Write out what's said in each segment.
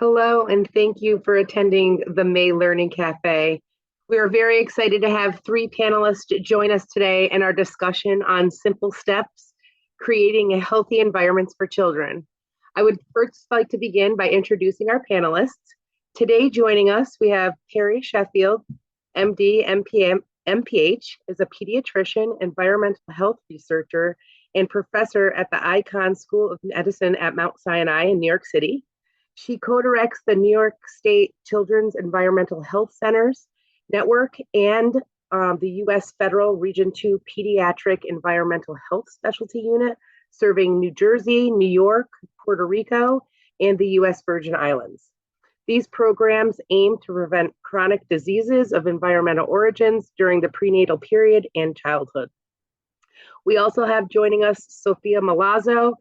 Hello, and thank you for attending the May Learning Cafe. We are very excited to have three panelists join us today in our discussion on simple steps, creating a healthy environments for children. I would first like to begin by introducing our panelists. Today joining us, we have Perry Sheffield, MD, MPM, MPH, is a pediatrician, environmental health researcher, and professor at the Icahn School of Medicine at Mount Sinai in New York City. She co-directs the New York State Children's Environmental Health Centers Network and the U.S. Federal Region 2 Pediatric Environmental Health Specialty Unit, serving New Jersey, New York, Puerto Rico, and the U.S. Virgin Islands. These programs aim to prevent chronic diseases of environmental origins during the prenatal period and childhood. We also have joining us Sophia Malazzo,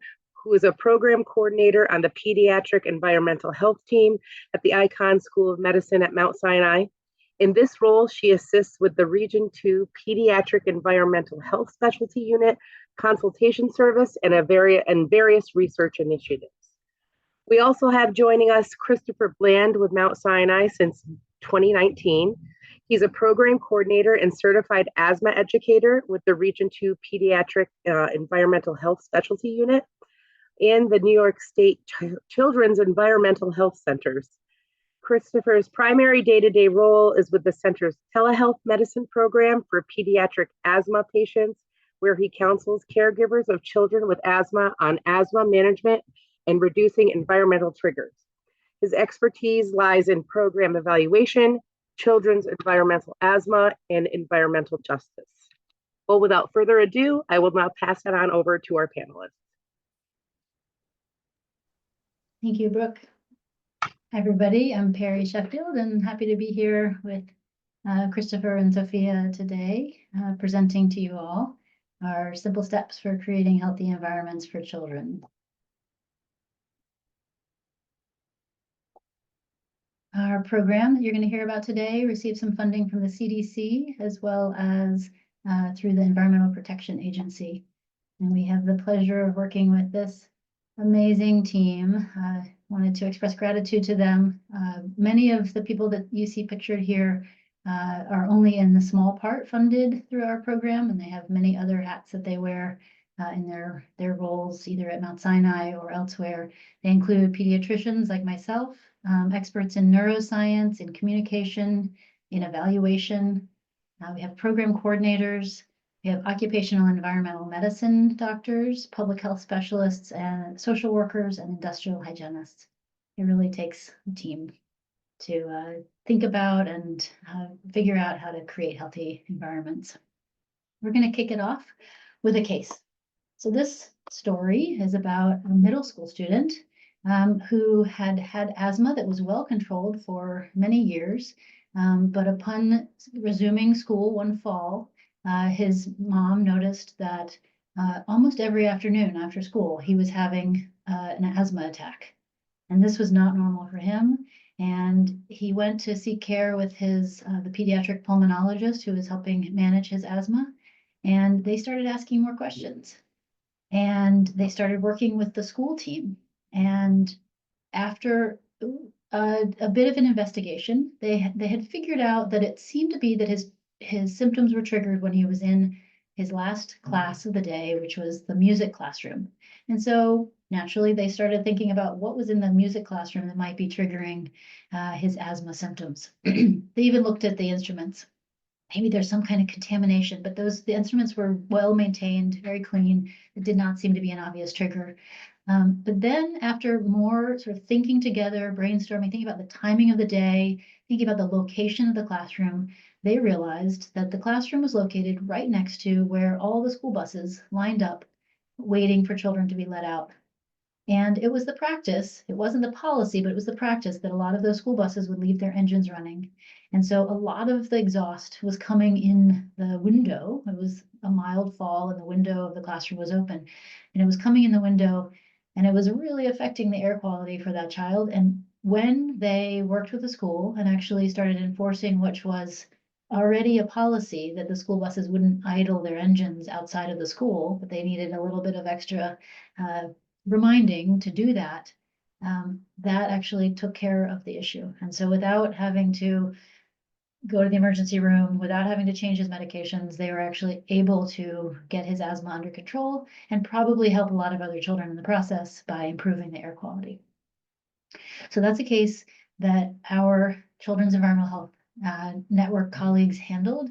who is a program coordinator on the Pediatric Environmental Health Team at the Icahn School of Medicine at Mount Sinai. In this role, she assists with the Region 2 Pediatric Environmental Health Specialty Unit, consultation service, and various research initiatives. We also have joining us Christopher Bland with Mount Sinai since 2019. He's a program coordinator and certified asthma educator with the Region 2 Pediatric Environmental Health Specialty Unit and the New York State Children's Environmental Health Centers. Christopher's primary day-to-day role is with the center's telehealth medicine program for pediatric asthma patients, where he counsels caregivers of children with asthma on asthma management and reducing environmental triggers. His expertise lies in program evaluation, children's environmental asthma, and environmental justice. Well, without further ado, I will now pass it on over to our panelists. Thank you, Brooke. Hi, everybody. I'm Perry Sheffield and happy to be here with Christopher and Sophia today, presenting to you all our simple steps for creating healthy environments for children. Our program that you're going to hear about today received some funding from the CDC as well as through the Environmental Protection Agency. And we have the pleasure of working with this amazing team. Wanted to express gratitude to them. Many of the people that you see pictured here are only in the small part funded through our program, and they have many other hats that they wear in their roles, either at Mount Sinai or elsewhere. They include pediatricians like myself, experts in neuroscience, in communication, in evaluation. We have program coordinators. We have occupational and environmental medicine doctors, public health specialists, and social workers and industrial hygienists. It really takes a team to think about and figure out how to create healthy environments. We're going to kick it off with a case. So this story is about a middle school student who had asthma that was well controlled for many years, but upon resuming school one fall, his mom noticed that almost every afternoon after school, he was having an asthma attack. And this was not normal for him. And he went to seek care with the pediatric pulmonologist who was helping manage his asthma. And they started asking more questions. And they started working with the school team. And after a bit of an investigation, they had figured out that it seemed to be that his symptoms were triggered when he was in his last class of the day, which was the music classroom. And so naturally, they started thinking about what was in the music classroom that might be triggering his asthma symptoms. They even looked at the instruments. Maybe there's some kind of contamination, but the instruments were well maintained, very clean. It did not seem to be an obvious trigger. But then after more sort of thinking together, brainstorming, thinking about the timing of the day, thinking about the location of the classroom, they realized that the classroom was located right next to where all the school buses lined up, waiting for children to be let out. And it was the practice, it wasn't the policy, but it was the practice that a lot of those school buses would leave their engines running. And so a lot of the exhaust was coming in the window. It was a mild fall and the window of the classroom was open. And it was coming in the window and it was really affecting the air quality for that child. And when they worked with the school and actually started enforcing, which was already a policy that the school buses wouldn't idle their engines outside of the school, but they needed a little bit of extra reminding to do that. that actually took care of the issue. And so without having to go to the emergency room, without having to change his medications, they were actually able to get his asthma under control and probably help a lot of other children in the process by improving the air quality. So that's a case that our Children's Environmental Health Network colleagues handled.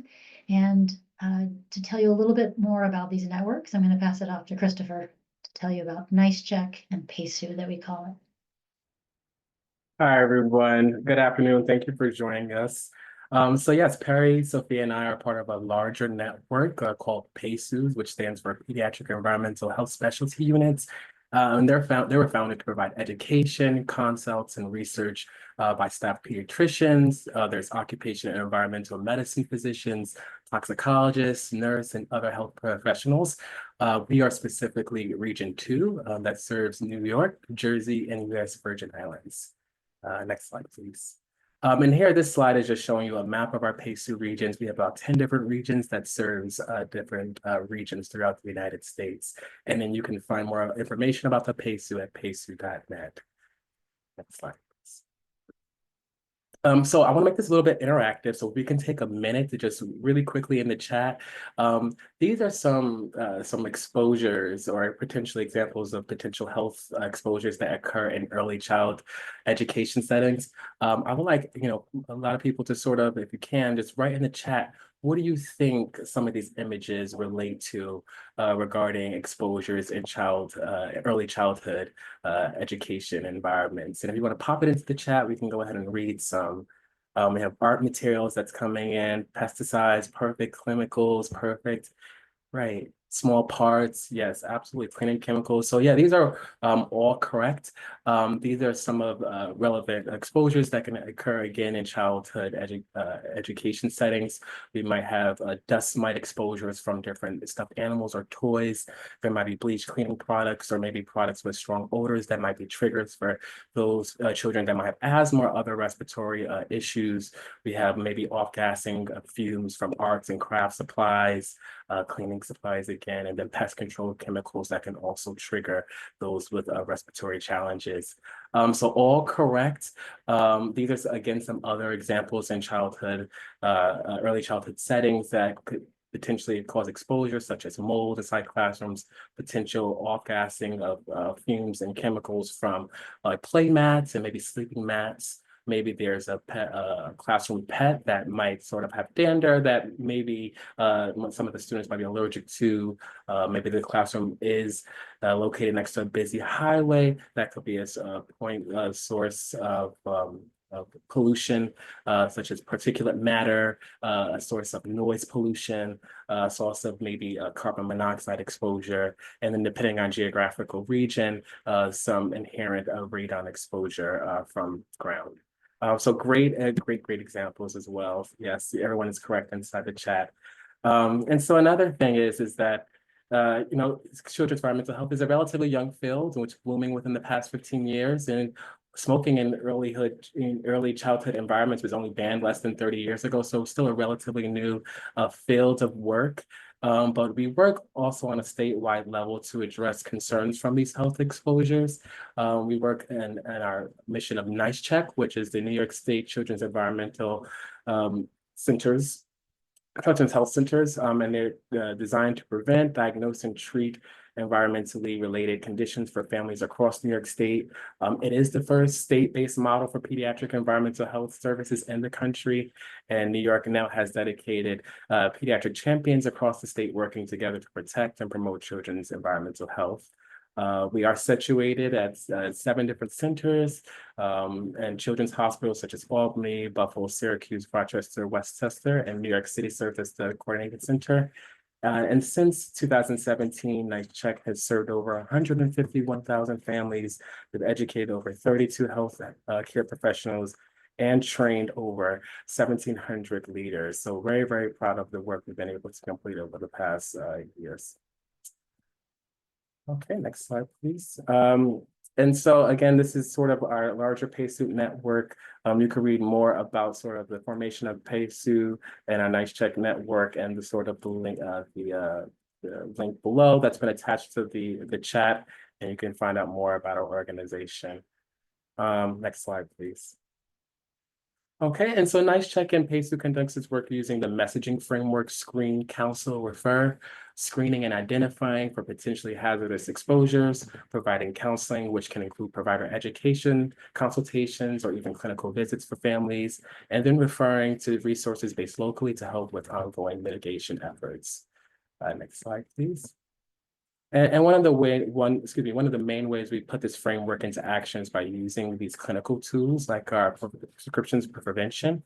And to tell you a little bit more about these networks, I'm going to pass it off to Christopher to tell you about NiceCheck and PACEU that we call it. Hi, everyone. Good afternoon. Thank you for joining us. So yes, Perry, Sophia, and I are part of a larger network called PACEUs, which stands for Pediatric Environmental Health Specialty Units. And they were founded to provide education, consults, and research by staff pediatricians. There's occupational and environmental medicine physicians, toxicologists, nurse, and other health professionals. We are specifically Region 2 that serves New York, Jersey, and U.S. Virgin Islands. Next slide, please. And here, this slide is just showing you a map of our PACEU regions. We have about 10 different regions that serves different regions throughout the United States. And then you can find more information about the PACEU at paceU.net. Next slide. So I want to make this a little bit interactive, so we can take a minute to just really quickly in the chat. These are some exposures or potential examples of potential health exposures that occur in early child education settings. I would like, a lot of people to sort of, if you can, just write in the chat, what do you think some of these images relate to regarding exposures in early childhood education environments? And if you want to pop it into the chat, we can go ahead and read some. We have art materials that's coming in, pesticides, perfect, chemicals, perfect. Right. Small parts. Yes, absolutely. Cleaning chemicals. So yeah, these are all correct. These are some of relevant exposures that can occur again in childhood education settings. We might have dust mite exposures from different stuffed animals or toys. There might be bleach cleaning products or maybe products with strong odors that might be triggers for those children that might have asthma or other respiratory issues. We have maybe off-gassing fumes from arts and craft supplies, cleaning supplies again, and then pest control chemicals that can also trigger those with respiratory challenges. So all correct. These are, again, some other examples in childhood, early childhood settings that could potentially cause exposure, such as mold inside classrooms, potential off-gassing of fumes and chemicals from play mats and maybe sleeping mats. Maybe there's a classroom pet that might sort of have dander that maybe some of the students might be allergic to. Maybe the classroom is located next to a busy highway. That could be a source of pollution, such as particulate matter, a source of noise pollution, a source of maybe carbon monoxide exposure, and then depending on geographical region, some inherent radon exposure from ground. So great examples as well. Yes, everyone is correct inside the chat. And so another thing is that children's environmental health is a relatively young field, which is blooming within the past 15 years. And smoking in early childhood environments was only banned less than 30 years ago. So still a relatively new field of work. But we work also on a statewide level to address concerns from these health exposures. We work in our mission of NiceCheck, which is the New York State Children's Environmental Centers, Children's Health Centers, and they're designed to prevent, diagnose, and treat environmentally related conditions for families across New York State. It is the first state-based model for pediatric environmental health services in the country, and New York now has dedicated pediatric champions across the state working together to protect and promote children's environmental health. We are situated at 7 different centers and children's hospitals such as Albany, Buffalo, Syracuse, Rochester, Westchester, and New York City serves as the coordinated center. And since 2017, NiceCheck has served over 151,000 families. We've educated over 32 health care professionals and trained over 1,700 leaders. So very, very proud of the work we've been able to complete over the past years. Okay, next slide, please. And so again, this is sort of our larger PACEU network. You can read more about sort of the formation of PACEU and our NiceCheck network and the sort of the link below that's been attached to the chat, and you can find out more about our organization. Next slide, please. Okay, and so Nice Check-in PACE conducts its work using the messaging framework Screen, Counsel, Refer, screening and identifying for potentially hazardous exposures, providing counseling, which can include provider education, consultations, or even clinical visits for families, and then referring to resources based locally to help with ongoing mitigation efforts. Next slide, please. And one of the main ways we put this framework into action is by using these clinical tools like our prescriptions for prevention.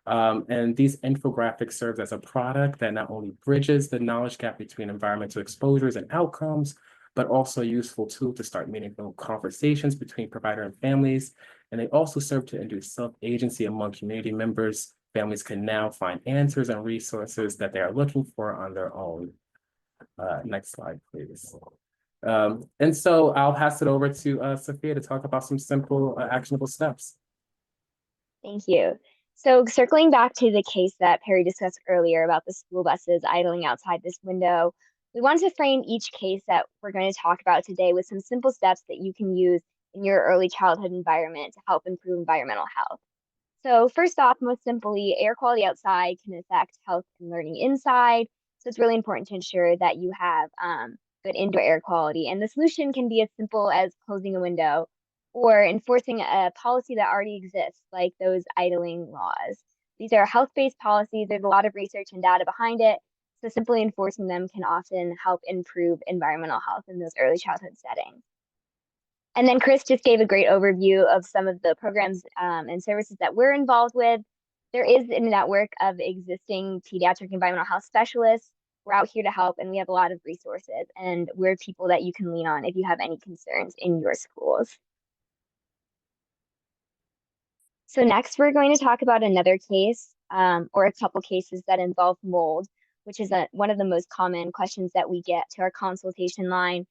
And these infographics serve as a product that not only bridges the knowledge gap between environmental exposures and outcomes, but also a useful tool to start meaningful conversations between provider and families. And they also serve to induce self-agency among community members. Families can now find answers and resources that they are looking for on their own. Next slide, please. And so I'll pass it over to Sophia to talk about some simple actionable steps. Thank you. So circling back to the case that Perry discussed earlier about the school buses idling outside this window, we want to frame each case that we're going to talk about today with some simple steps that you can use in your early childhood environment to help improve environmental health. So first off, most simply, air quality outside can affect health and learning inside. So it's really important to ensure that you have good indoor air quality. And the solution can be as simple as closing a window or enforcing a policy that already exists, like those idling laws. These are health-based policies. There's a lot of research and data behind it. So simply enforcing them can often help improve environmental health in those early childhood settings. And then Chris just gave a great overview of some of the programs and services that we're involved with. There is a network of existing pediatric environmental health specialists. We're out here to help, and we have a lot of resources, and we're people that you can lean on if you have any concerns in your schools. So next, we're going to talk about another case or a couple cases that involve mold, which is one of the most common questions that we get to our consultation line.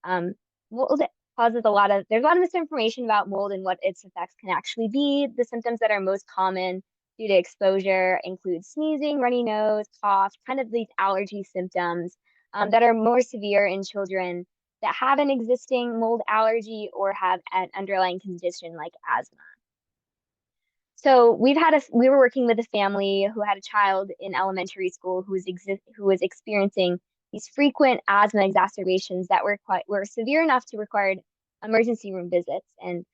Mold causes there's a lot of misinformation about mold and what its effects can actually be. The symptoms that are most common due to exposure include sneezing, runny nose, cough, kind of these allergy symptoms that are more severe in children that have an existing mold allergy or have an underlying condition like asthma. So we were working with a family who had a child in elementary school who was experiencing these frequent asthma exacerbations that were severe enough to require emergency room visits. And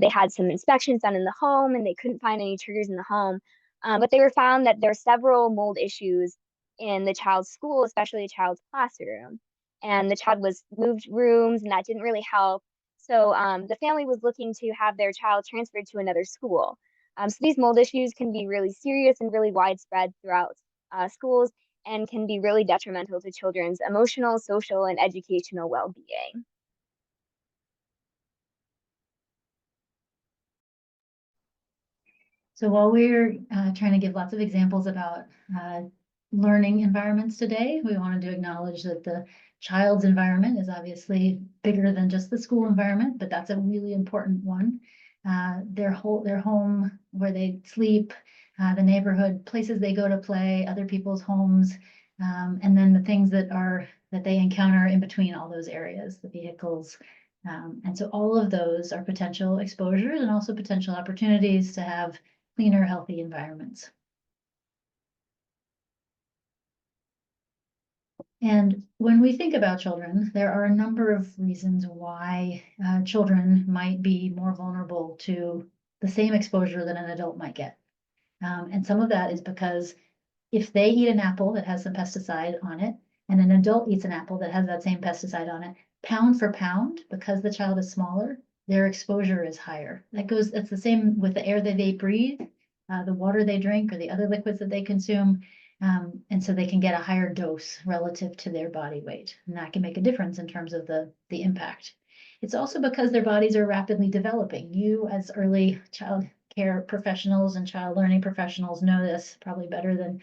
they had some inspections done in the home, and they couldn't find any triggers in the home. But they were found that there are several mold issues in the child's school, especially the child's classroom. And the child was moved rooms, and that didn't really help. So the family was looking to have their child transferred to another school. So these mold issues can be really serious and really widespread throughout schools and can be really detrimental to children's emotional, social, and educational well-being. So while we're trying to give lots of examples about learning environments today, we wanted to acknowledge that the child's environment is obviously bigger than just the school environment, but that's a really important one. Their home, where they sleep, the neighborhood, places they go to play, other people's homes, and then the things that they encounter in between all those areas, the vehicles. And so all of those are potential exposures and also potential opportunities to have cleaner, healthy environments. And when we think about children, there are a number of reasons why children might be more vulnerable to the same exposure that an adult might get. And some of that is because if they eat an apple that has some pesticide on it, and an adult eats an apple that has that same pesticide on it, pound for pound, because the child is smaller, their exposure is higher. It's the same with the air that they breathe, the water they drink, or the other liquids that they consume. And so they can get a higher dose relative to their body weight. And that can make a difference in terms of the impact. It's also because their bodies are rapidly developing. You, as early child care professionals and child learning professionals, know this probably better than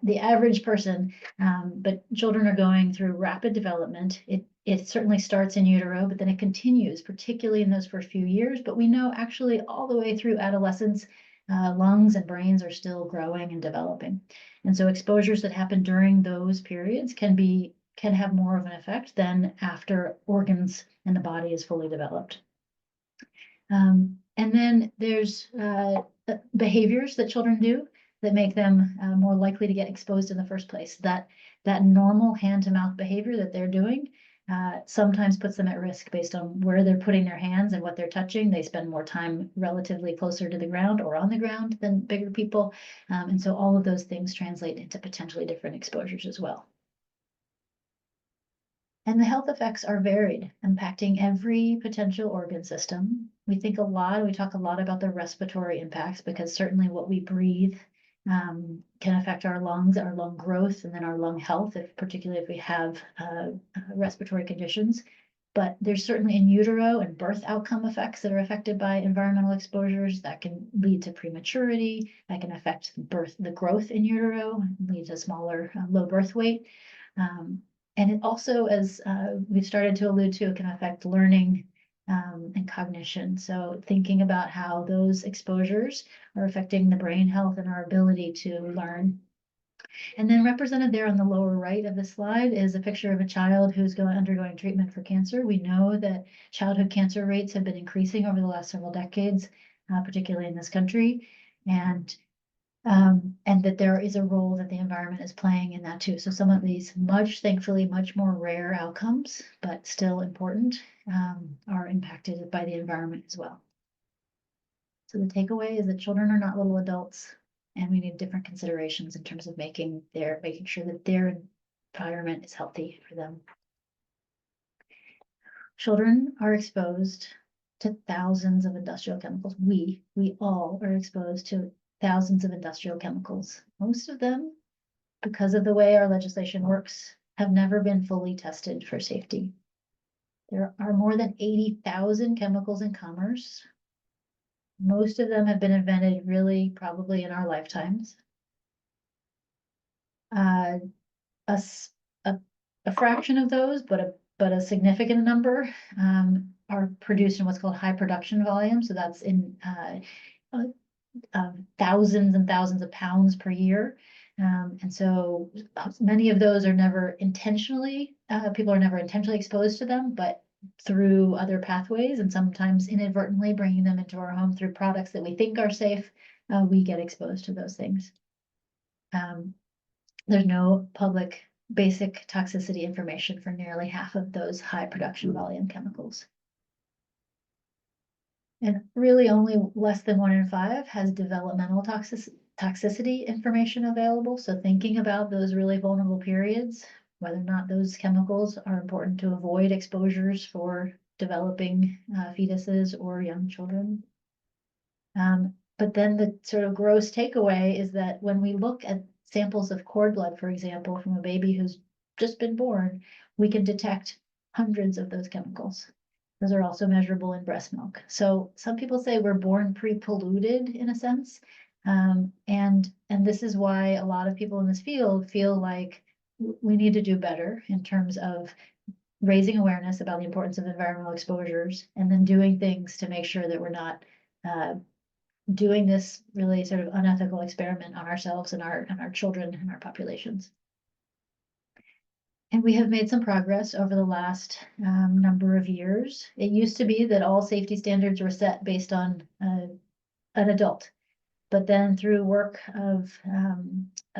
the average person. But children are going through rapid development. It certainly starts in utero, but then it continues, particularly in those first few years. But we know actually all the way through adolescence, lungs and brains are still growing and developing. And so exposures that happen during those periods can have more of an effect than after organs and the body is fully developed. And And then there's behaviors that children do that make them more likely to get exposed in the first place. That normal hand-to-mouth behavior that they're doing sometimes puts them at risk based on where they're putting their hands and what they're touching. They spend more time relatively closer to the ground or on the ground than bigger people. And so all of those things translate into potentially different exposures as well. And the health effects are varied, impacting every potential organ system. We talk a lot about the respiratory impacts because certainly what we breathe can affect our lungs, our lung growth, and then our lung health, particularly if we have respiratory conditions. But there's certainly in utero and birth outcome effects that are affected by environmental exposures that can lead to prematurity, that can affect the growth in utero, lead to smaller, low birth weight. And it also, as we've started to allude to, it can affect learning and cognition. So thinking about how those exposures are affecting the brain health and our ability to learn. And then represented there on the lower right of the slide is a picture of a child who's undergoing treatment for cancer. We know that childhood cancer rates have been increasing over the last several decades, particularly in this country. And that there is a role that the environment is playing in that too. So some of these thankfully, much more rare outcomes, but still important, are impacted by the environment as well. So the takeaway is that children are not little adults, and we need different considerations in terms of making sure that their environment is healthy for them. Children are exposed to thousands of industrial chemicals. We all are exposed to thousands of industrial chemicals. Most of them, because of the way our legislation works, have never been fully tested for safety. There are more than 80,000 chemicals in commerce. Most of them have been invented really probably in our lifetimes. A fraction of those, but a significant number are produced in what's called high production volume. So that's in thousands and thousands of pounds per year. And so many of those are never intentionally, people are never intentionally exposed to them, but through other pathways and sometimes inadvertently bringing them into our home through products that we think are safe, we get exposed to those things. There's no public basic toxicity information for nearly half of those high production volume chemicals. And really only less than 1 in 5 has developmental toxicity information available. So thinking about those really vulnerable periods, whether or not those chemicals are important to avoid exposures for developing fetuses or young children. But then the sort of gross takeaway is that when we look at samples of cord blood, for example, from a baby who's just been born, we can detect hundreds of those chemicals. Those are also measurable in breast milk. So some people say we're born pre-polluted in a sense. And this is why a lot of people in this field feel like we need to do better in terms of raising awareness about the importance of environmental exposures and then doing things to make sure that we're not doing this really sort of unethical experiment on ourselves and our children and our populations. And we have made some progress over the last number of years. It used to be that all safety standards were set based on an adult. But then through work of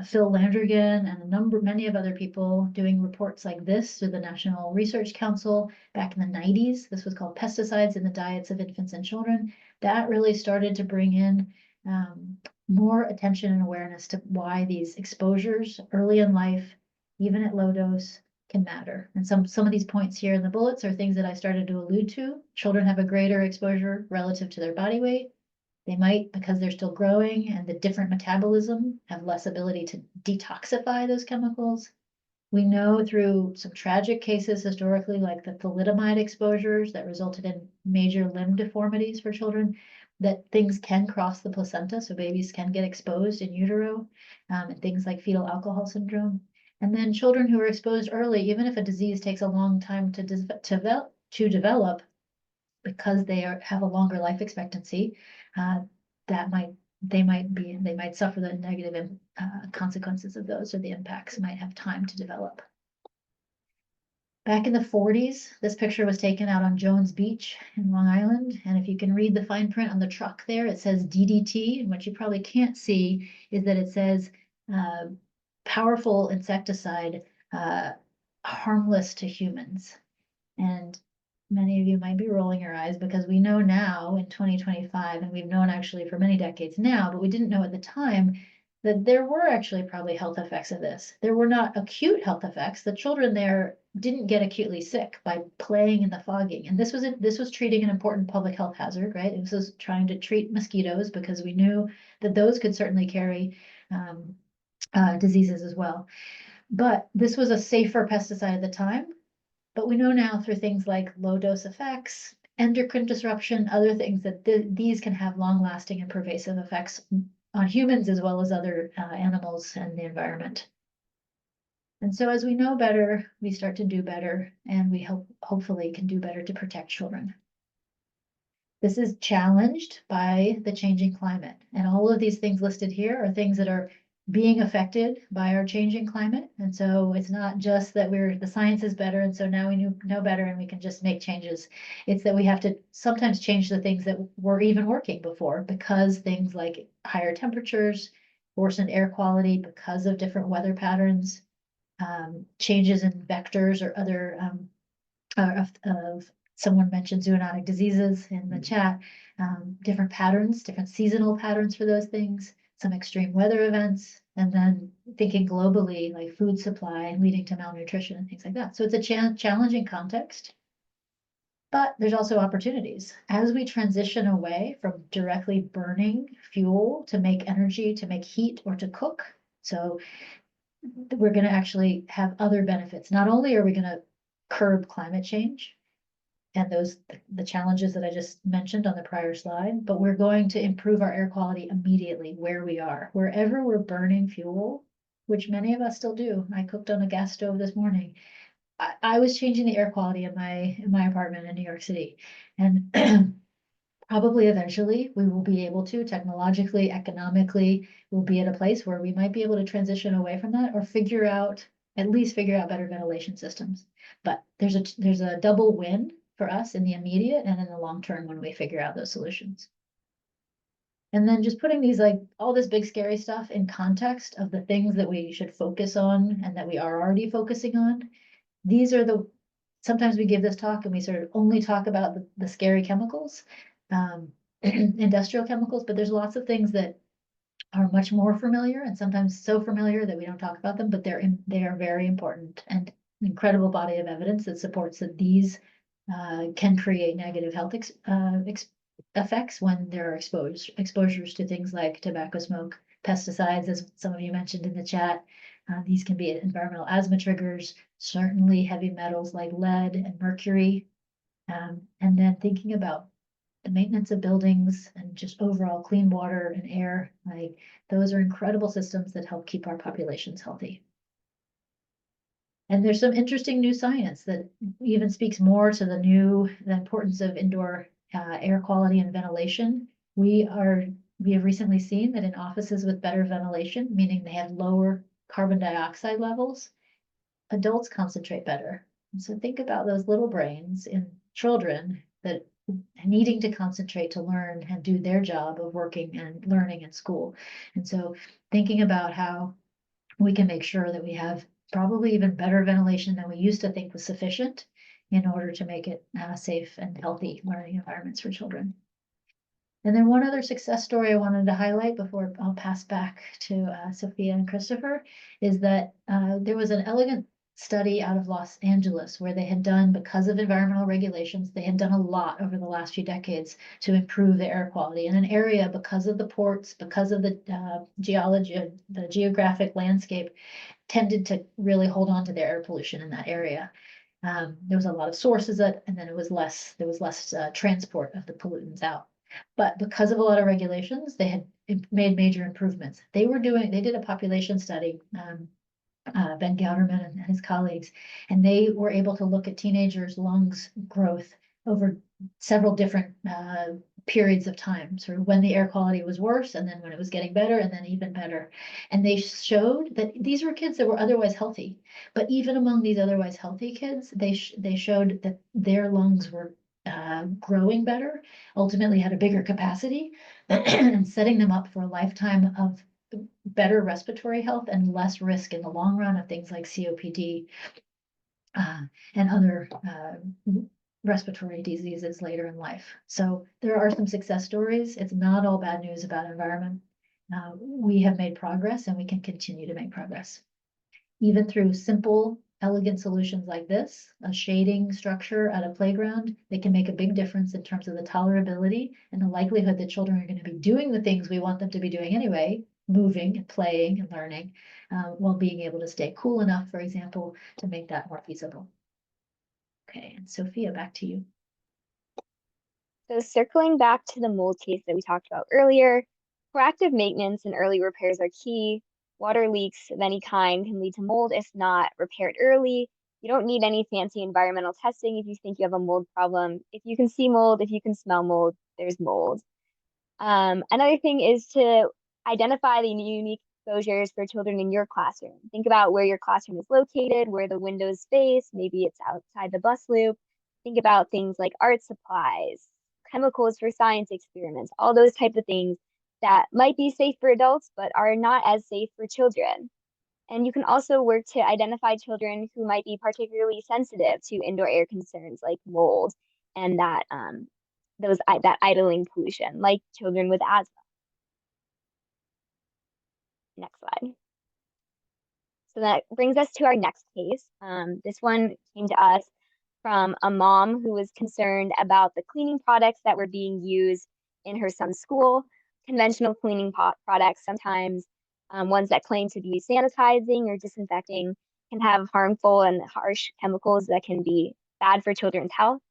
Phil Landrigan and many of other people doing reports like this through the National Research Council back in the 90s, this was called Pesticides in the Diets of Infants and Children, that really started to bring in more attention and awareness to why these exposures early in life, even at low dose, can matter. And some of these points here in the bullets are things that I started to allude to. Children have a greater exposure relative to their body weight. They might, because they're still growing and the different metabolism, have less ability to detoxify those chemicals. We know through some tragic cases historically, like the thalidomide exposures that resulted in major limb deformities for children, that things can cross the placenta, so babies can get exposed in utero, and things like fetal alcohol syndrome. And then children who are exposed early, even if a disease takes a long time to develop, because they have a longer life expectancy, they might suffer the negative consequences of those, or the impacts might have time to develop. Back in the 40s, this picture was taken out on Jones Beach in Long Island. And if you can read the fine print on the truck there, it says DDT. And what you probably can't see is that it says powerful insecticide, harmless to humans. And many of you might be rolling your eyes because we know now in 2025, and we've known actually for many decades now, but we didn't know at the time that there were actually probably health effects of this. There were not acute health effects. The children there didn't get acutely sick by playing in the fogging. And this was treating an important public health hazard, right? This was trying to treat mosquitoes because we knew that those could certainly carry diseases as well. But this was a safer pesticide at the time. But we know now through things like low dose effects, endocrine disruption, other things that these can have long lasting and pervasive effects on humans as well as other animals and the environment. And so as we know better, we start to do better, and we hopefully can do better to protect children. This is challenged by the changing climate. And all of these things listed here are things that are being affected by our changing climate. And so it's not just that the science is better, and so now we know better and we can just make changes. It's that we have to sometimes change the things that were even working before, because things like higher temperatures, worsened air quality because of different weather patterns, changes in vectors or other of someone mentioned zoonotic diseases in the chat, different patterns, different seasonal patterns for those things, some extreme weather events, and then thinking globally, like food supply and leading to malnutrition and things like that. So it's a challenging context, but there's also opportunities. As we transition away from directly burning fuel to make energy, to make heat, or to cook, so we're going to actually have other benefits. Not only are we going to curb climate change and the challenges that I just mentioned on the prior slide, but we're going to improve our air quality immediately where we are. Wherever we're burning fuel, which many of us still do. I cooked on a gas stove this morning. I was changing the air quality in my apartment in New York City. And probably eventually we will be able to technologically, economically, we'll be at a place where we might be able to transition away from that, or at least figure out better ventilation systems. But there's a double win for us in the immediate and in the long term when we figure out those solutions. And then just putting these, like all this big scary stuff, in context of the things that we should focus on and that we are already focusing on. These are sometimes we give this talk and we sort of only talk about the scary chemicals, industrial chemicals, but there's lots of things that are much more familiar, and sometimes so familiar that we don't talk about them, but they are very important, and incredible body of evidence that supports that these can create negative health effects when there are exposures to things like tobacco smoke, pesticides, as some of you mentioned in the chat. These can be environmental asthma triggers, certainly heavy metals like lead and mercury. And then thinking about the maintenance of buildings and just overall clean water and air, like those are incredible systems that help keep our populations healthy. And there's some interesting new science that even speaks more to the importance of indoor air quality and ventilation. We have recently seen that in offices with better ventilation, meaning they have lower carbon dioxide levels, adults concentrate better. And so think about those little brains in children that needing to concentrate to learn and do their job of working and learning in school. And so thinking about how we can make sure that we have probably even better ventilation than we used to think was sufficient in order to make it safe and healthy learning environments for children. And then one other success story I wanted to highlight before I'll pass back to Sophia and Christopher is that there was an elegant study out of Los Angeles where they had done, because of environmental regulations, they had done a lot over the last few decades to improve the air quality in an area because of the ports, because of the geology, the geographic landscape tended to really hold on to their air pollution in that area. There was a lot of sources and then there was less transport of the pollutants out. But because of a lot of regulations, they had made major improvements. They did a population study, Ben Gauderman and his colleagues, and they were able to look at teenagers' lungs growth over several different periods of time, sort of when the air quality was worse, and then when it was getting better, and then even better. And they showed that these were kids that were otherwise healthy, but even among these otherwise healthy kids, they showed that their lungs were growing better, ultimately had a bigger capacity, and setting them up for a lifetime of better respiratory health and less risk in the long run of things like COPD and other respiratory diseases later in life. So there are some success stories. It's not all bad news about environment. We have made progress and we can continue to make progress. Even through simple, elegant solutions like this, a shading structure at a playground, they can make a big difference in terms of the tolerability and the likelihood that children are going to be doing the things we want them to be doing anyway, moving and playing and learning, while being able to stay cool enough, for example, to make that more feasible. Okay, and Sophia, back to you. So circling back to the mold case that we talked about earlier, proactive maintenance and early repairs are key. Water leaks of any kind can lead to mold if not repaired early. You don't need any fancy environmental testing if you think you have a mold problem. If you can see mold, if you can smell mold, there's mold. Another thing is to identify the unique exposures for children in your classroom. Think about where your classroom is located, where the windows face, maybe it's outside the bus loop. Think about things like art supplies, chemicals for science experiments, all those types of things that might be safe for adults, but are not as safe for children. And you can also work to identify children who might be particularly sensitive to indoor air concerns like mold and that that idling pollution, like children with asthma. Next slide. So that brings us to our next case. This one came to us from a mom who was concerned about the cleaning products that were being used in her son's school. Conventional cleaning products, sometimes ones that claim to be sanitizing or disinfecting, can have harmful and harsh chemicals that can be bad for children's health.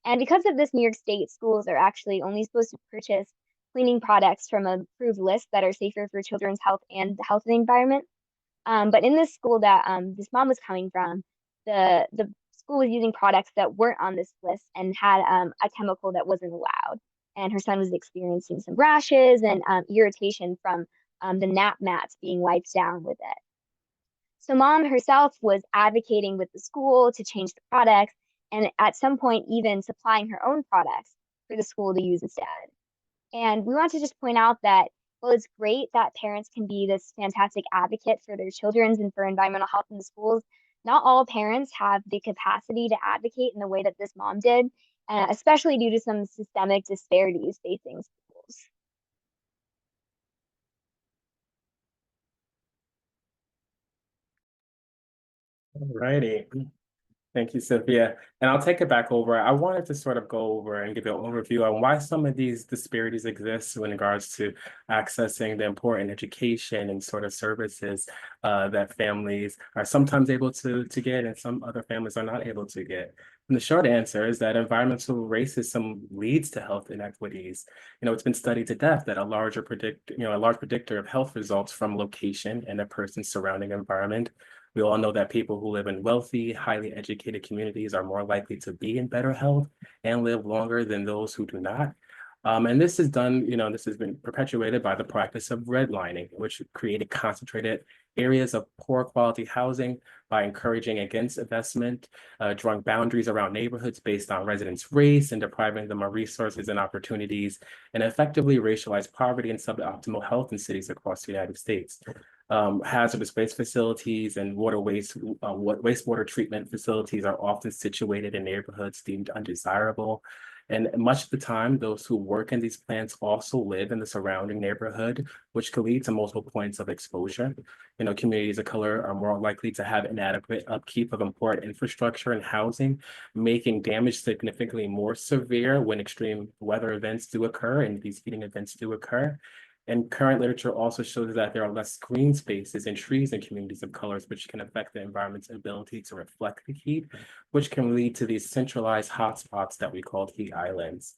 And because of this, New York State schools are actually only supposed to purchase cleaning products from an approved list that are safer for children's health and the health of the environment. But in this school that this mom was coming from, the school was using products that weren't on this list and had a chemical that wasn't allowed. And her son was experiencing some rashes and irritation from the nap mats being wiped down with it. So mom herself was advocating with the school to change the products and at some point even supplying her own products for the school to use instead. And we want to just point out that, well, it's great that parents can be this fantastic advocate for their children's and for environmental health in the schools. Not all parents have the capacity to advocate in the way that this mom did, especially due to some systemic disparities facing schools. Alrighty. Thank you, Sophia. And I'll take it back over. I wanted to sort of go over and give you an overview on why some of these disparities exist in regards to accessing the important education and sort of services that families are sometimes able to get and some other families are not able to get. And the short answer is that environmental racism leads to health inequities. It's been studied to death that a large predictor of health results from location and a person's surrounding environment. We all know that people who live in wealthy, highly educated communities are more likely to be in better health and live longer than those who do not. And this is done, this has been perpetuated by the practice of redlining, which created concentrated areas of poor quality housing by encouraging against investment, drawing boundaries around neighborhoods based on residents' race and depriving them of resources and opportunities, and effectively racialized poverty and suboptimal health in cities across the United States. Hazardous waste facilities and wastewater treatment facilities are often situated in neighborhoods deemed undesirable. And much of the time, those who work in these plants also live in the surrounding neighborhood, which could lead to multiple points of exposure. Communities of color are more likely to have inadequate upkeep of important infrastructure and housing, making damage significantly more severe when extreme weather events do occur and these heating events do occur. And current literature also shows that there are less green spaces and trees in communities of colors, which can affect the environment's ability to reflect the heat, which can lead to these centralized hotspots that we call heat islands.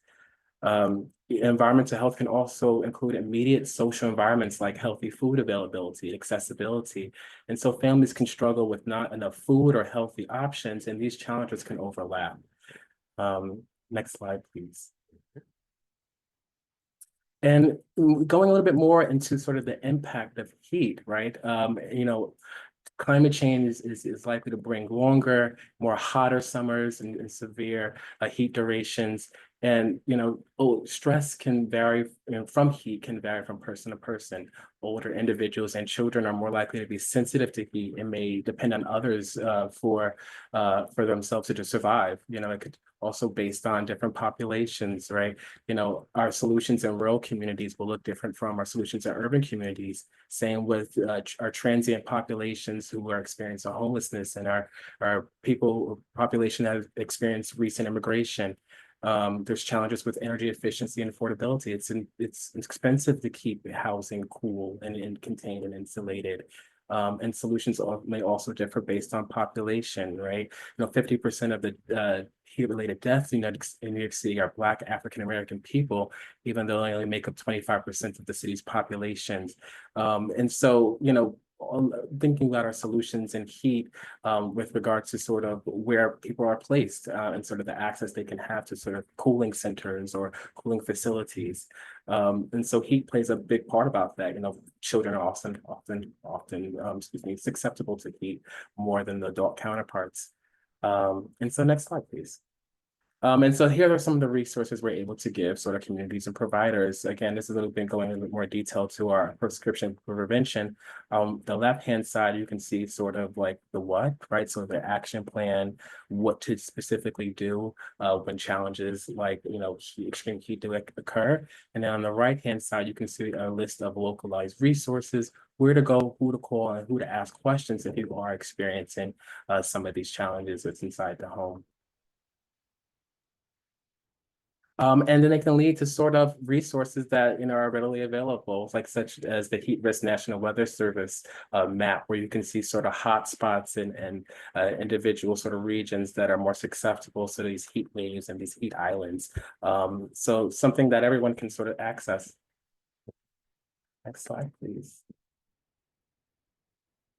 Environmental health can also include immediate social environments like healthy food availability, accessibility. And so families can struggle with not enough food or healthy options, and these challenges can overlap. Next slide, please. And going a little bit more into sort of the impact of heat, right? Climate change is likely to bring longer, more hotter summers and severe heat durations. And, stress can vary, from heat can vary from person to person. Older individuals and children are more likely to be sensitive to heat and may depend on others for themselves to just survive. It could also based on different populations, right? Our solutions in rural communities will look different from our solutions in urban communities. Same with our transient populations who are experiencing homelessness and our population that have experienced recent immigration. There's challenges with energy efficiency and affordability. It's expensive to keep housing cool and contained and insulated. And solutions may also differ based on population, right? 50% of the heat-related deaths in New York City are Black African American people, even though they only make up 25% of the city's population. And so, thinking about our solutions in heat with regards to sort of where people are placed and sort of the access they can have to sort of cooling centers or cooling facilities. And so heat plays a big part about that. Children are often susceptible to heat more than the adult counterparts. And so next slide, please. And so here are some of the resources we're able to give sort of communities and providers. Again, this is a little bit going into more detail to our prescription for prevention. The left-hand side, you can see sort of like the what, right? So the action plan, what to specifically do when challenges like, extreme heat do occur. And then on the right-hand side, you can see a list of localized resources, where to go, who to call, and who to ask questions if you are experiencing some of these challenges that's inside the home. And then it can lead to sort of resources that are readily available, like such as the Heat Risk National Weather Service map, where you can see sort of hot spots and individual sort of regions that are more susceptible to these heat waves and these heat islands. So something that everyone can sort of access. Next slide, please.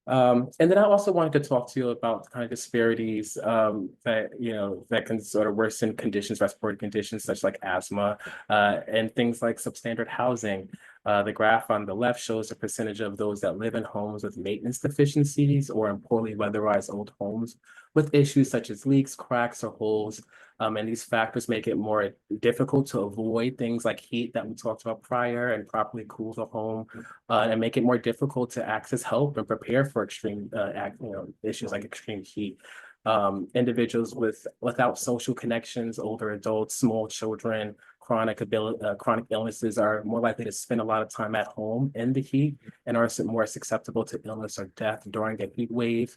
And then I also wanted to talk to you about kind of disparities that can sort of worsen conditions, respiratory conditions such like asthma and things like substandard housing. The graph on the left shows the percentage of those that live in homes with maintenance deficiencies or in poorly weatherized old homes with issues such as leaks, cracks, or holes. And these factors make it more difficult to avoid things like heat that we talked about prior and properly cool the home and make it more difficult to access help and prepare for extreme issues like extreme heat. Individuals without social connections, older adults, small children, chronic illnesses are more likely to spend a lot of time at home in the heat and are more susceptible to illness or death during the heat wave.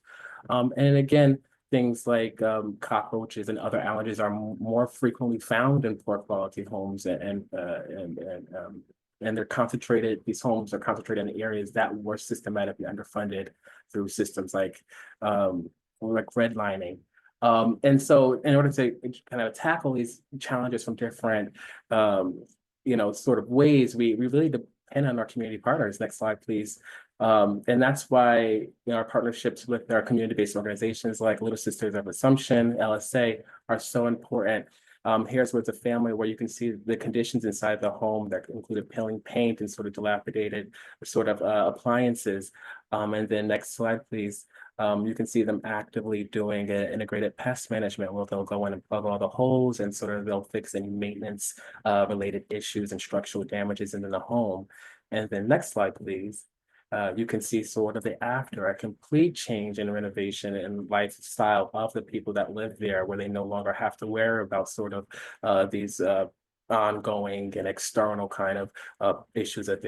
And again, things like cockroaches and other allergies are more frequently found in poor quality homes and they're concentrated, these homes are concentrated in areas that were systematically underfunded through systems like redlining. And so in order to kind of tackle these challenges from different, sort of ways, we really depend on our community partners. Next slide, please. And that's why our partnerships with our community-based organizations like Little Sisters of Assumption, LSA, are so important. Here's where it's a family where you can see the conditions inside the home that included peeling paint and sort of dilapidated sort of appliances. And then next slide, please. You can see them actively doing an integrated pest management where they'll go in and plug all the holes and sort of they'll fix any maintenance related issues and structural damages in the home. And then next slide, please. You can see sort of the after, a complete change in renovation and lifestyle of the people that live there, where they no longer have to worry about sort of these ongoing and external kind of issues that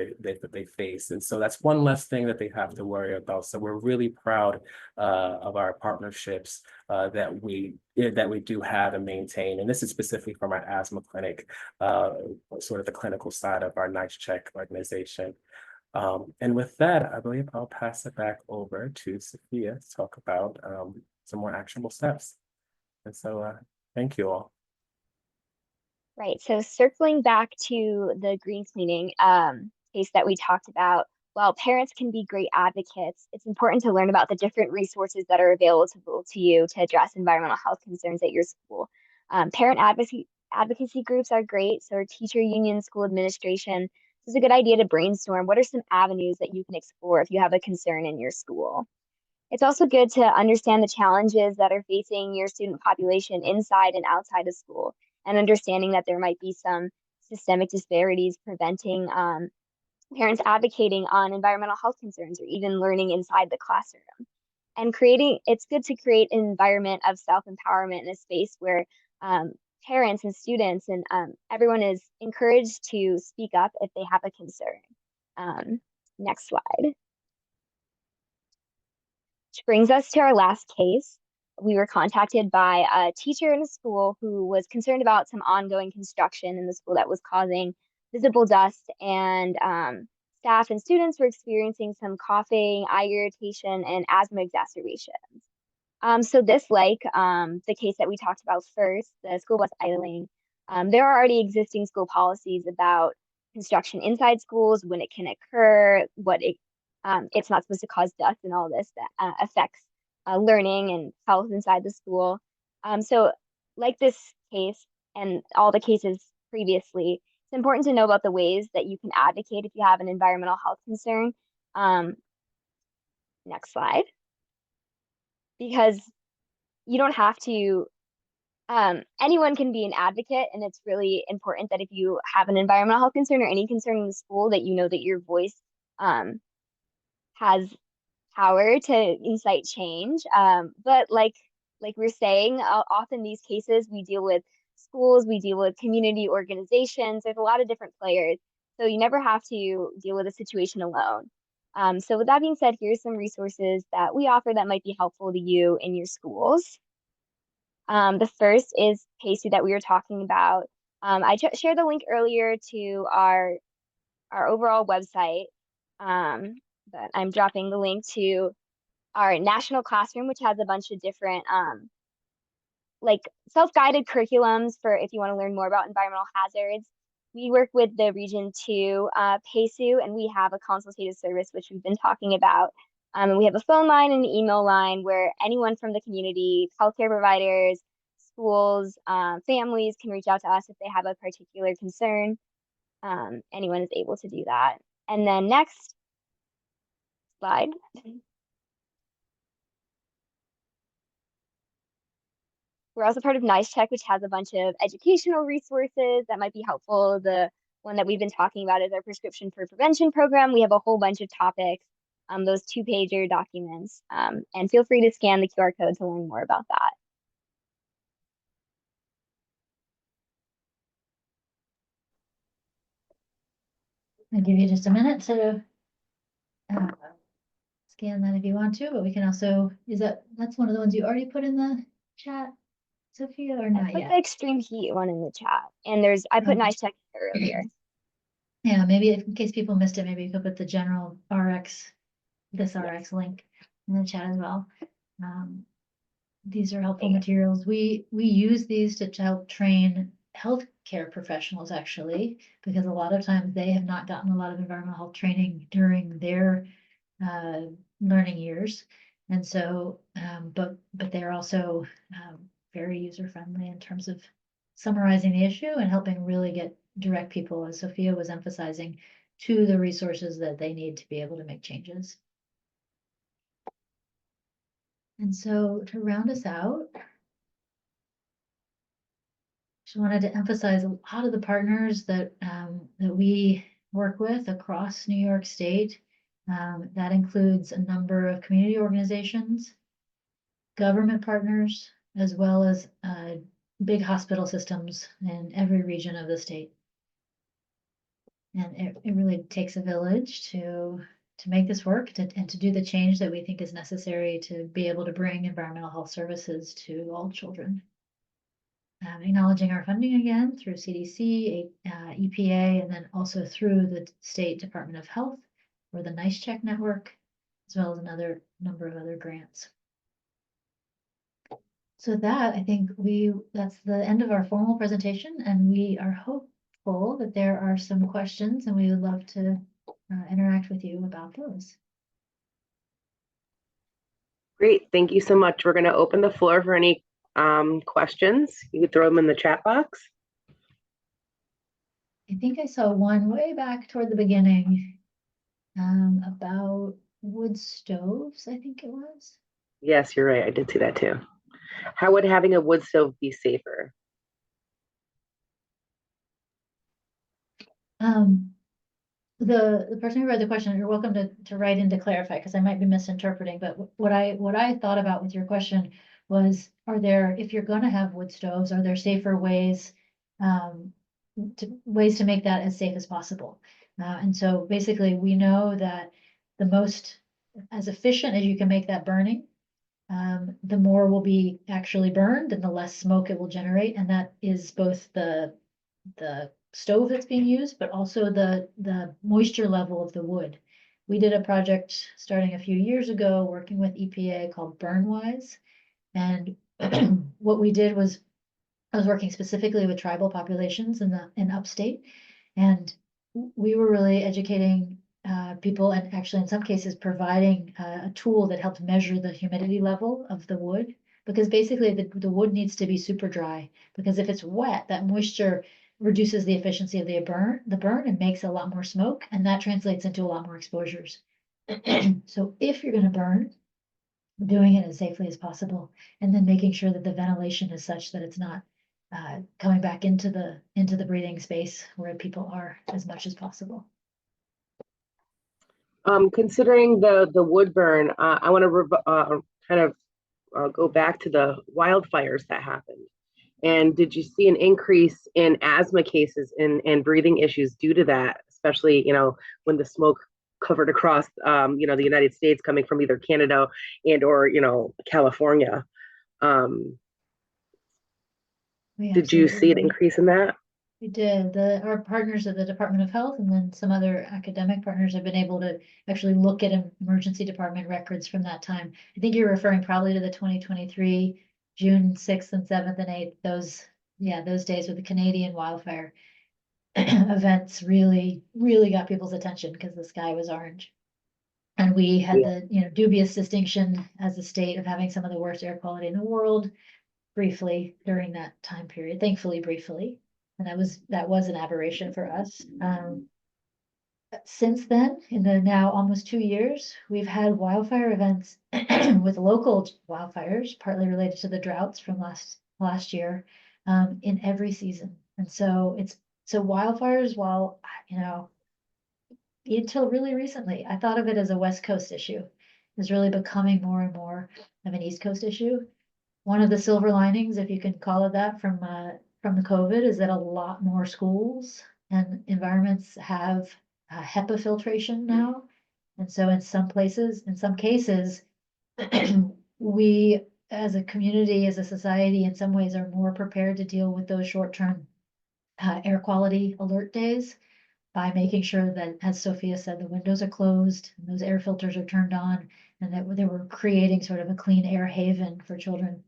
they face. And so that's one less thing that they have to worry about. So we're really proud of our partnerships that we do have and maintain. And this is specifically from our asthma clinic, sort of the clinical side of our Nice Check organization. And with that, I believe I'll pass it back over to Sophia to talk about some more actionable steps. And so thank you all. Right. So circling back to the green cleaning case that we talked about, while parents can be great advocates, it's important to learn about the different resources that are available to you to address environmental health concerns at your school. Parent advocacy groups are great. So teacher union, school administration, So it's a good idea to brainstorm what are some avenues that you can explore if you have a concern in your school. It's also good to understand the challenges that are facing your student population inside and outside of school, and understanding that there might be some systemic disparities preventing parents advocating on environmental health concerns or even learning inside the classroom. And it's good to create an environment of self-empowerment in a space where parents and students and everyone is encouraged to speak up if they have a concern. Next slide. Which brings us to our last case. We were contacted by a teacher in a school who was concerned about some ongoing construction in the school that was causing visible dust, and staff and students were experiencing some coughing, eye irritation, and asthma exacerbations. So this, like the case that we talked about first, the school bus idling, there are already existing school policies about construction inside schools, when it can occur, it's not supposed to cause dust and all this that affects learning and health inside the school. So like this case and all the cases previously, it's important to know about the ways that you can advocate if you have an environmental health concern. Next slide. Because you don't have to, anyone can be an advocate, and it's really important that if you have an environmental health concern or any concern in the school, that you know that your voice has power to incite change. But like we're saying, often these cases we deal with schools, we deal with community organizations. There's a lot of different players, so you never have to deal with a situation alone. So with that being said, here's some resources that we offer that might be helpful to you in your schools. The first is PACEU that we were talking about. I shared the link earlier to our overall website, but I'm dropping the link to our national classroom, which has a bunch of different like self-guided curriculums for if you want to learn more about environmental hazards. We work with the Region 2 PACEU, and we have a consultative service, which we've been talking about. And we have a phone line and an email line where anyone from the community, healthcare providers, schools, families can reach out to us if they have a particular concern. Anyone is able to do that. And then next slide. We're also part of Nice Check, which has a bunch of educational resources that might be helpful. The one that we've been talking about is our prescription for prevention program. We have a whole bunch of topics, those 2-pager documents, and feel free to scan the QR code to learn more about that. I'll give you just a minute to scan that if you want to, but we can also, that's one of the ones you already put in the chat, Sophia, or I not put yet? the extreme heat one in the chat, and I put Nice Check earlier. Yeah, maybe in case people missed it, maybe you could put the general RX, this RX link in the chat as well. These are helpful materials. We use these to help train healthcare professionals, actually, because a lot of times they have not gotten a lot of environmental health training during their learning years. And so, but they're also very user-friendly in terms of summarizing the issue and helping really direct people, as Sophia was emphasizing, to the resources that they need to be able to make changes. And so to round us out, just wanted to emphasize a lot of the partners that we work with across New York State. That includes a number of community organizations, government partners, as well as big hospital systems in every region of the state. And it really takes a village to make this work and to do the change that we think is necessary to be able to bring environmental health services to all children. Acknowledging our funding again through CDC, EPA, and then also through the State Department of Health or the Nice Check Network, as well as another number of other grants. So that, I think that's the end of our formal presentation, and we are hopeful that there are some questions, and we would love to interact with you about those. Great, thank you so much. We're going to open the floor for any questions. You can throw them in the chat box. I think I saw one way back toward the beginning, about wood stoves, I think it was. Yes, you're right. I did see that too. How would having a wood stove be safer? Um, the person who read the question, you're welcome to write in to clarify, because I might be misinterpreting, but what I thought about with your question was, if you're gonna have wood stoves, are there safer ways, ways to make that as safe as possible? And so basically, we know that as efficient as you can make that burning, the more will be actually burned and the less smoke it will generate, and that is both the stove that's being used, but also the moisture level of the wood. We did a project starting a few years ago, working with EPA called BurnWise. And what we did was, I was working specifically with tribal populations in upstate. And we were really educating people, and actually in some cases providing a tool that helped measure the humidity level of the wood. Because basically the wood needs to be super dry, because if it's wet, that moisture reduces the efficiency of the burn and makes a lot more smoke, and that translates into a lot more exposures. So if you're going to burn, doing it as safely as possible, and then making sure that the ventilation is such that it's not coming back into the breathing space where people are as much as possible. Considering the wood burn, I want to kind of go back to the wildfires that happened. And did you see an increase in asthma cases and breathing issues due to that, especially, when the smoke covered across, the United States coming from either Canada and or, California? Did you see an increase in that? We did. Our partners at the Department of Health and then some other academic partners have been able to actually look at emergency department records from that time. I think you're referring probably to the 2023, June 6th and 7th and 8th, those days with the Canadian wildfire events really, really got people's attention because the sky was orange. And we had the dubious distinction as a state of having some of the worst air quality in the world briefly during that time period, thankfully briefly. And that was an aberration for us. Since then, in the now almost 2 years, we've had wildfire events with local wildfires, partly related to the droughts from last year, in every season. And so wildfires, while until really recently, I thought of it as a West Coast issue, is really becoming more and more of an East Coast issue. One of the silver linings, if you can call it that, from the COVID, is that a lot more schools and environments have HEPA filtration now. And so in some cases, we as a community, as a society, in some ways are more prepared to deal with those short-term air quality alert days by making sure that, as Sophia said, the windows are closed and those air filters are turned on, and that they were creating sort of a clean air haven for children.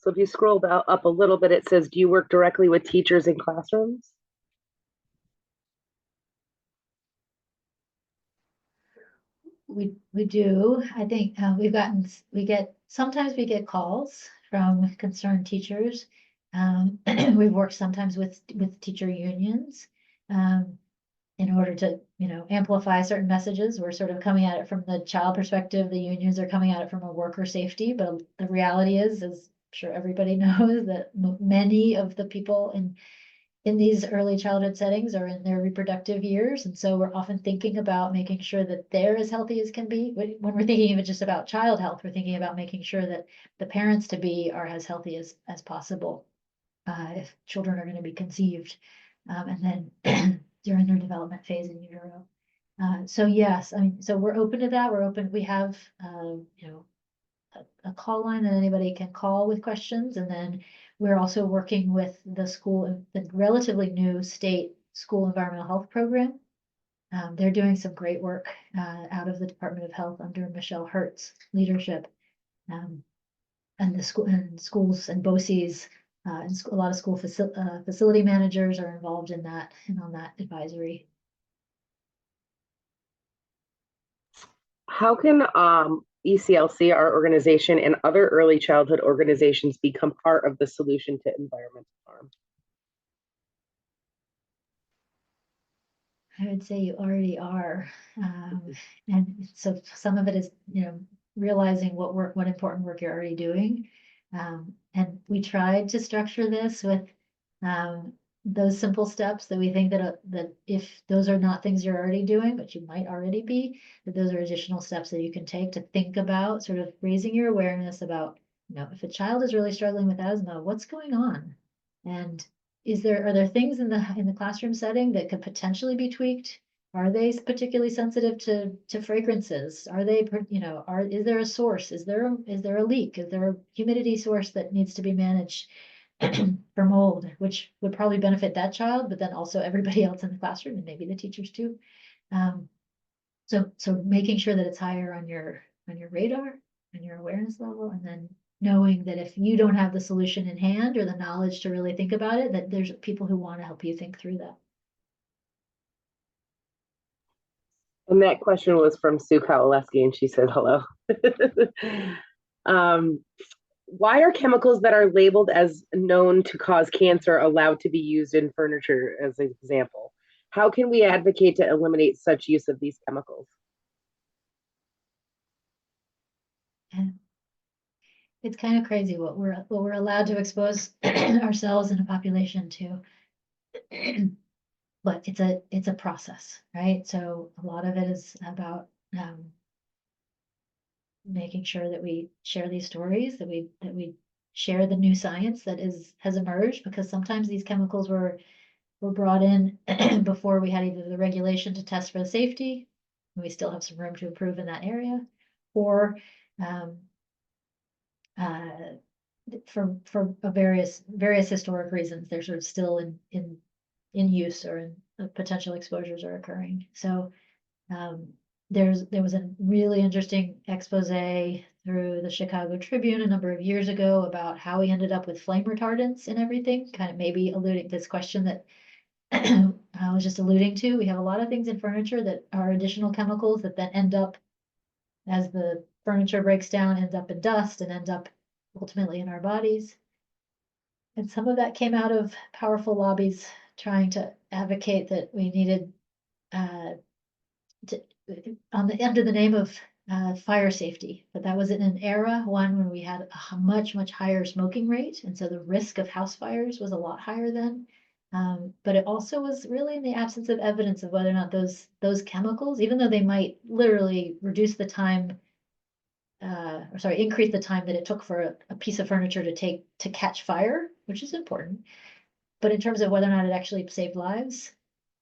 So if you scroll up a little bit, it says, do you work directly with teachers in classrooms? We do. I think sometimes we get calls from concerned teachers. We've worked sometimes with teacher unions in order to, amplify certain messages. We're sort of coming at it from the child perspective. The unions are coming at it from a worker safety, but the reality is, as I'm sure everybody knows, that many of the people in these early childhood settings are in their reproductive years. And so we're often thinking about making sure that they're as healthy as can be. When we're thinking of it just about child health, we're thinking about making sure that the parents to be are as healthy as possible if children are going to be conceived and then during their development phase in utero. So yes, so we're open to that. We have, a call line that anybody can call with questions. And then we're also working with the relatively new state school environmental health program. They're doing some great work out of the Department of Health under Michelle Hurt's leadership. And schools and BOCES and a lot of school facility managers are involved in that and on that advisory. How can ECLC, our organization, and other early childhood organizations become part of the solution to environmental harm? I would say you already are. And so some of it is, realizing what important work you're already doing. And we tried to structure this with those simple steps that we think that if those are not things you're already doing, but you might already be, that those are additional steps that you can take to think about sort of raising your awareness about, if a child is really struggling with asthma, what's going on? And are there things in the classroom setting that could potentially be tweaked? Are they particularly sensitive to fragrances? Are they, is there a source? Is there a leak? Is there a humidity source that needs to be managed for mold, which would probably benefit that child, but then also everybody else in the classroom and maybe the teachers too. So making sure that it's higher on your radar and your awareness level, and then knowing that if you don't have the solution in hand or the knowledge to really think about it, that there's people who want to help you think through that. And that question was from Sue Kowaleski, and she said hello. Why are chemicals that are labeled as known to cause cancer allowed to be used in furniture, as an example? How can we advocate to eliminate such use of these chemicals? And it's kind of crazy what we're allowed to expose ourselves and a population to. But it's a process, right? So a lot of it is about making sure that we share these stories, that we share the new science that has emerged, because sometimes these chemicals were brought in before we had either the regulation to test for the safety, and we still have some room to improve in that area, or for various historic reasons, they're sort of still in use, or in potential exposures are occurring. So there was a really interesting expose through the Chicago Tribune a number of years ago about how we ended up with flame retardants and everything, kind of maybe alluding to this question that I was just alluding to. We have a lot of things in furniture that are additional chemicals that then end up, as the furniture breaks down, ends up in dust and ends up ultimately in our bodies. And some of that came out of powerful lobbies trying to advocate that we needed under the name of fire safety, but that was in an era when we had a much higher smoking rate, and so the risk of house fires was a lot higher then. But it also was really in the absence of evidence of whether or not those chemicals, even though they might literally reduce the time, increase the time that it took for a piece of furniture to catch fire, which is important. But in terms of whether or not it actually saved lives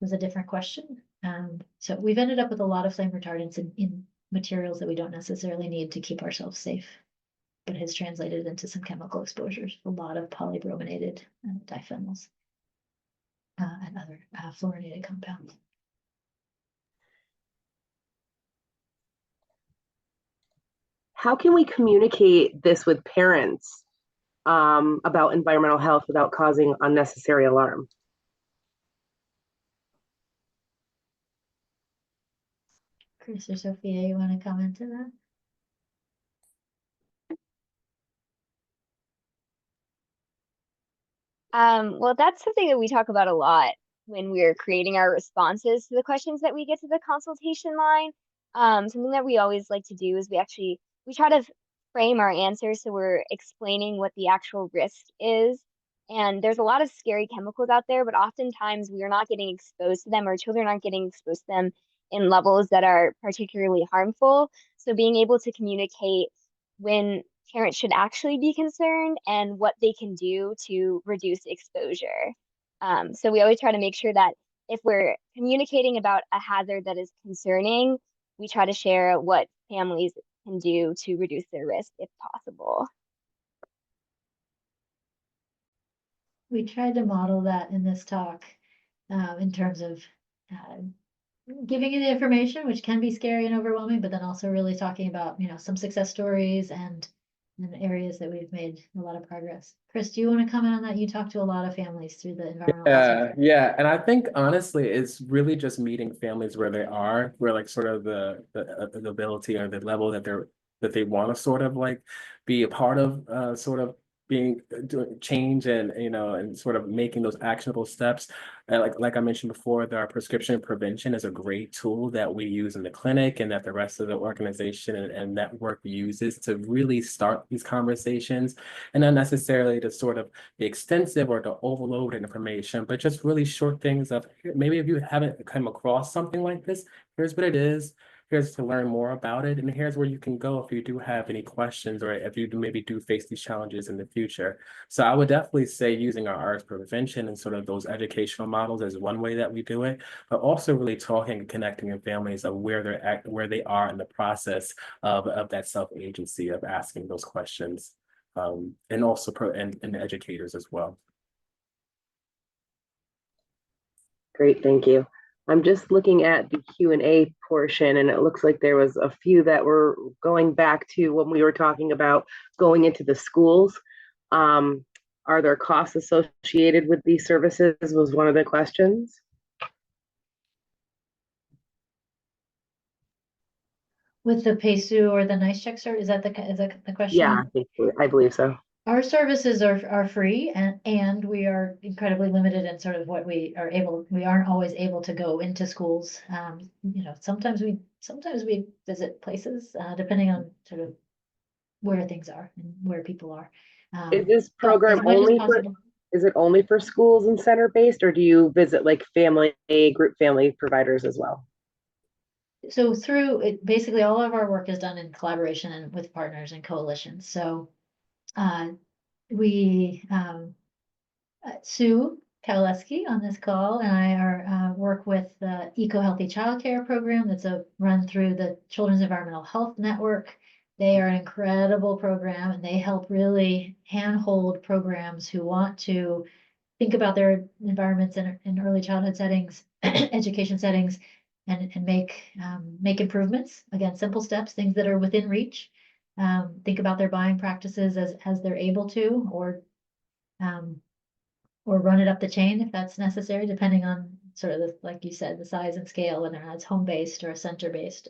was a different question. So we've ended up with a lot of flame retardants in materials that we don't necessarily need to keep ourselves safe, but has translated into some chemical exposures, a lot of polybrominated diphenyls and other fluorinated compounds. How can we communicate this with parents about environmental health without causing unnecessary alarm? Chris or Sophia, you want to comment to that? Well, that's something that we talk about a lot when we're creating our responses to the questions that we get to the consultation line. Something that we always like to do is we try to frame our answers so we're explaining what the actual risk is. And there's a lot of scary chemicals out there, but oftentimes we are not getting exposed to them, or children aren't getting exposed to them in levels that are particularly harmful. So being able to communicate when parents should actually be concerned and what they can do to reduce exposure. So we always try to make sure that if we're communicating about a hazard that is concerning, we try to share what families can do to reduce their risk if possible. We tried to model that in this talk in terms of giving you the information, which can be scary and overwhelming, but then also really talking about, some success stories and and areas that we've made a lot of progress. Chris, do you want to comment on that? You talk to a lot of families through the environmental health center. Yeah, and I think honestly, it's really just meeting families where they are, where like sort of the ability or the level that they want to sort of like be a part of, sort of being doing change and and sort of making those actionable steps. And like I mentioned before, our prescription prevention is a great tool that we use in the clinic and that the rest of the organization and network uses to really start these conversations, and not necessarily to sort of be extensive or to overload information, but just really short things of maybe if you haven't come across something like this, here's what it is. Here's to learn more about it, and here's where you can go if you do have any questions or if you maybe do face these challenges in the future. So I would definitely say using our arts prevention and sort of those educational models is one way that we do it, but also really talking and connecting with families of where they're at, where they are in the process of that self-agency of asking those questions, and also and educators as well. Great, thank you. I'm just looking at the Q&A portion, and it looks like there was a few that were going back to when we were talking about going into the schools. Are there costs associated with these services was one of the questions. With the PACU or the NICE check cert, is that the question? Yeah, I believe so. Our services are free, and we are incredibly limited in sort of what we aren't always able to go into schools. Sometimes we visit places, depending on sort of where things are and where people are. Is this program is it only for schools and center-based, or do you visit like group family providers as well? So through it, basically all of our work is done in collaboration and with partners and coalitions. So Sue Kowaleski on this call and I are work with the Eco-Healthy Childcare Program that's run through the Children's Environmental Health Network. They are an incredible program, and they help really handhold programs who want to think about their environments in early childhood settings, education settings, and make improvements. Again, simple steps, things that are within reach. Think about their buying practices as they're able to, or run it up the chain if that's necessary, depending on sort of like you said, the size and scale, whether or not it's home-based or a center-based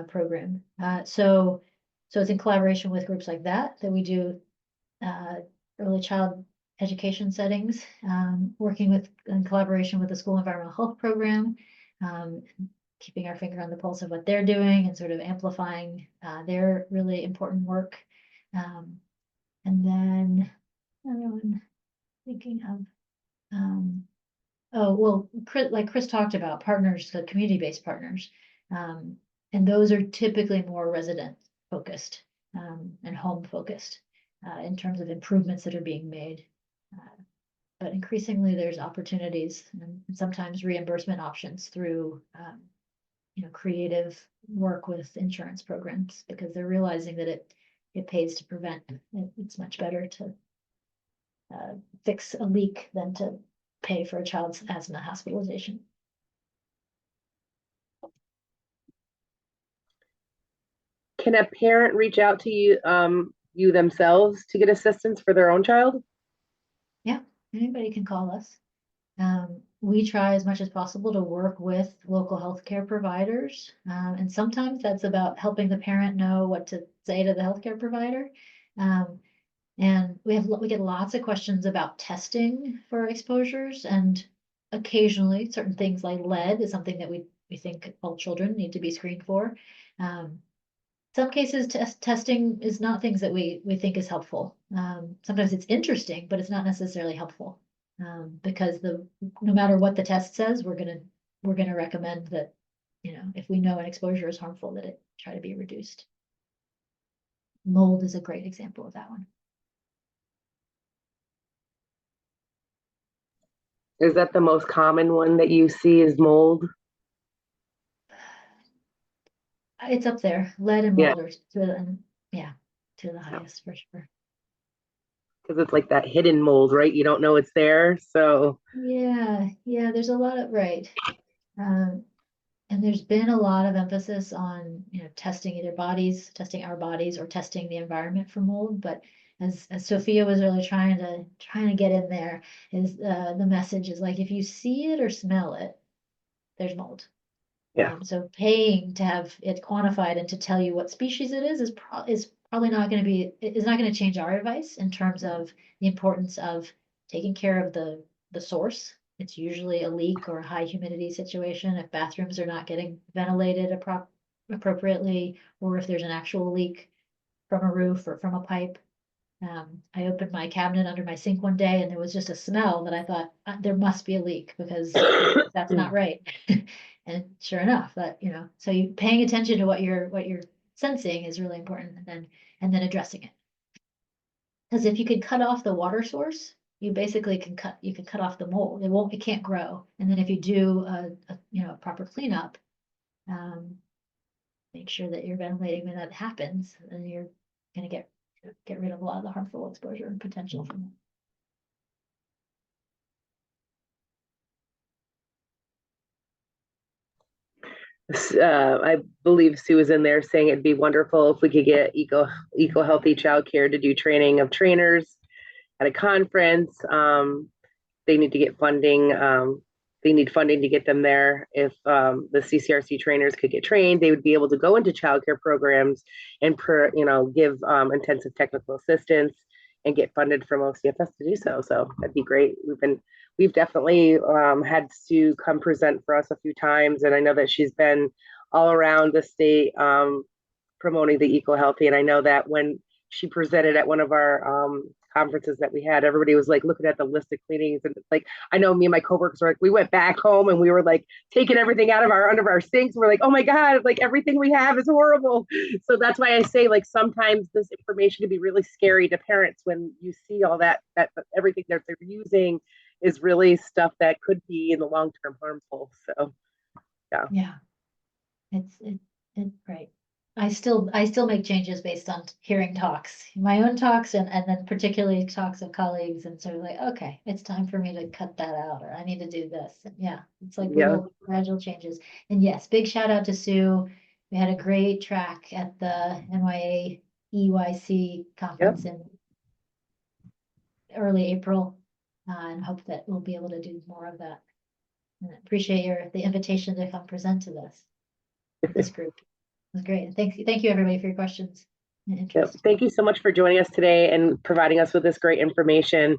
program. So it's in collaboration with groups like that we do early child education settings, working in collaboration with the school environmental health program, keeping our finger on the pulse of what they're doing and sort of amplifying their really important work. And then another one thinking of, like Chris talked about, partners, the community-based partners. And those are typically more resident focused and home focused in terms of improvements that are being made. But increasingly there's opportunities and sometimes reimbursement options through creative work with insurance programs, because they're realizing that it pays to prevent. It's much better to fix a leak than to pay for a child's asthma hospitalization. Can a parent reach out to you themselves to get assistance for their own child? Yeah, anybody can call us. We try as much as possible to work with local healthcare providers. And sometimes that's about helping the parent know what to say to the healthcare provider. And we get lots of questions about testing for exposures, and occasionally certain things like lead is something that we think all children need to be screened for. Some cases testing is not things that we think is helpful. Sometimes it's interesting, but it's not necessarily helpful. Because no matter what the test says, we're gonna recommend that, if we know an exposure is harmful, that it try to be reduced. Mold is a great example of that one. Is that the most common one that you see is mold? It's up there. Lead and mold are to the highest for sure. Because it's like that hidden mold, right? You don't know it's there. So Yeah, there's a lot of And there's been a lot of emphasis on, testing testing our bodies or testing the environment for mold. But as Sophia was really trying to get in there, is the message is like, if you see it or smell it, there's mold. Yeah. So paying to have it quantified and to tell you what species it is probably not going to be, is not going to change our advice in terms of the importance of taking care of the source. It's usually a leak or a high humidity situation. If bathrooms are not getting ventilated appropriately, or if there's an actual leak from a roof or from a pipe. I opened my cabinet under my sink one day and there was just a smell that I thought there must be a leak because that's not right. And sure enough, so you paying attention to what you're sensing is really important, and then addressing it. Because if you could cut off the water source, you basically can cut off the mold. It can't grow. And then if you do a proper cleanup, make sure that you're ventilating when that happens, then you're gonna get rid of a lot of the harmful exposure and potential from it. I believe Sue was in there saying it'd be wonderful if we could get eco healthy childcare to do training of trainers at a conference. They need to get funding. They need funding to get them there. If the CCRC trainers could get trained, they would be able to go into childcare programs and give intensive technical assistance and get funded from OCFS to do so. So that'd be great. We've definitely had Sue come present for us a few times, and I know that she's been all around the state promoting the eco healthy. And I know that when she presented at one of our conferences that we had, everybody was like looking at the list of cleanings, and like I know me and my coworkers were like, we went back home and we were like taking everything out of under our sinks. We're like, oh my God, like everything we have is horrible. So that's why I say, like, sometimes this information can be really scary to parents when you see all that everything that they're using is really stuff that could be in the long term harmful. So Yeah, it's right. I still make changes based on hearing talks, my own talks, and then particularly talks of colleagues, and sort of like, okay, it's time for me to cut that out, or I need to do this. And yeah, it's like little gradual changes. And yes, big shout out to Sue. We had a great track at the NYA EYC conference in early April, and hope that we'll be able to do more of that. And I appreciate the invitation to come present to this group. It was great. And thank you everybody for your questions and interest. Thank you so much for joining us today and providing us with this great information.